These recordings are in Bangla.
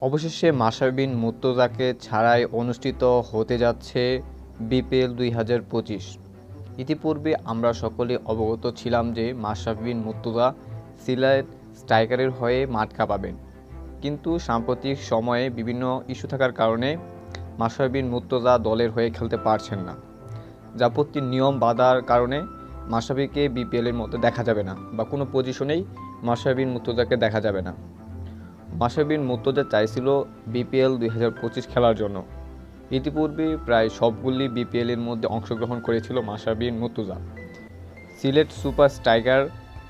অবশেষে মাশরাফি বিন মুর্তজাকে ছাড়াই অনুষ্ঠিত হতে যাচ্ছে বিপিএল ২০২৫। ইতিপূর্বে আমরা সকলে অবগত ছিলাম যে মাশরাফি বিন মুর্তজা সিলেট স্ট্রাইকারের হয়ে মাঠ কাঁপাবেন, কিন্তু সাম্প্রতিক সময়ে বিভিন্ন ইস্যু থাকার কারণে মাশরাফি বিন মুর্তজা দলের হয়ে খেলতে পারছেন না। যাবতীয় নিয়ম বাধার কারণে মাশরাফিকে বিপিএলের মধ্যে দেখা যাবে না, বা কোনো পজিশনেই মাশরাফি বিন মুর্তজাকে দেখা যাবে না। মাশরাফি বিন মুর্তজা চাইছিল বিপিএল ২০২৫ খেলার জন্য। ইতিপূর্বে প্রায় সবগুলি বিপিএলের মধ্যে অংশগ্রহণ করেছিল মাশরাফি বিন মুর্তজা। সিলেট সুপার স্ট্রাইকার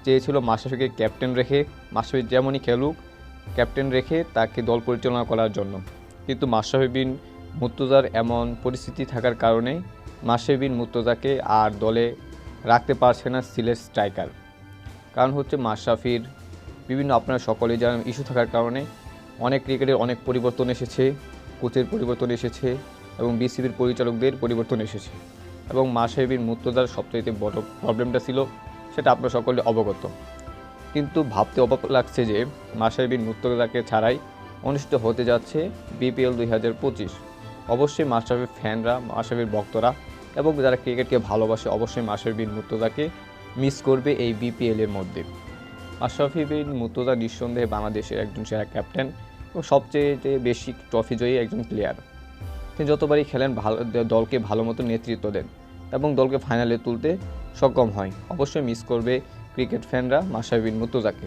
চেয়েছিল মাশরাফিকে ক্যাপ্টেন রেখে, মাশরাফি যেমনই খেলুক ক্যাপ্টেন রেখে তাকে দল পরিচালনা করার জন্য, কিন্তু মাশরাফি বিন মুর্তজার এমন পরিস্থিতি থাকার কারণে মাশরাফি বিন মুর্তজাকে আর দলে রাখতে পারছে না সিলেট স্ট্রাইকার। কারণ হচ্ছে মাশরাফির বিভিন্ন আপনারা সকলেই জানেন ইস্যু থাকার কারণে অনেক ক্রিকেটের অনেক পরিবর্তন এসেছে, কোচের পরিবর্তন এসেছে এবং বিসিবির পরিচালকদের পরিবর্তন এসেছে, এবং মাশরাফি বিন মুর্তজার সবচেয়ে বড় প্রবলেমটা ছিল সেটা আপনারা সকলে অবগত। কিন্তু ভাবতে অবাক লাগছে যে মাশরাফি বিন মুর্তজাকে ছাড়াই অনুষ্ঠিত হতে যাচ্ছে বিপিএল ২০২৫। অবশ্যই মাশরাফির ফ্যানরা, মাশরাফির ভক্তরা এবং যারা ক্রিকেটকে ভালোবাসে অবশ্যই মাশরাফি বিন মুর্তজাকে মিস করবে এই বিপিএলের মধ্যে। মাশরাফি বিন মুর্তজা নিঃসন্দেহে বাংলাদেশের একজন সেরা ক্যাপ্টেন এবং সবচেয়ে বেশি ট্রফি জয়ী একজন প্লেয়ার। তিনি যতবারই খেলেন দলকে ভালো মতো নেতৃত্ব দেন এবং দলকে ফাইনালে তুলতে সক্ষম হয়। অবশ্যই মিস করবে ক্রিকেট ফ্যানরা মাশরাফি বিন মুর্তজাকে।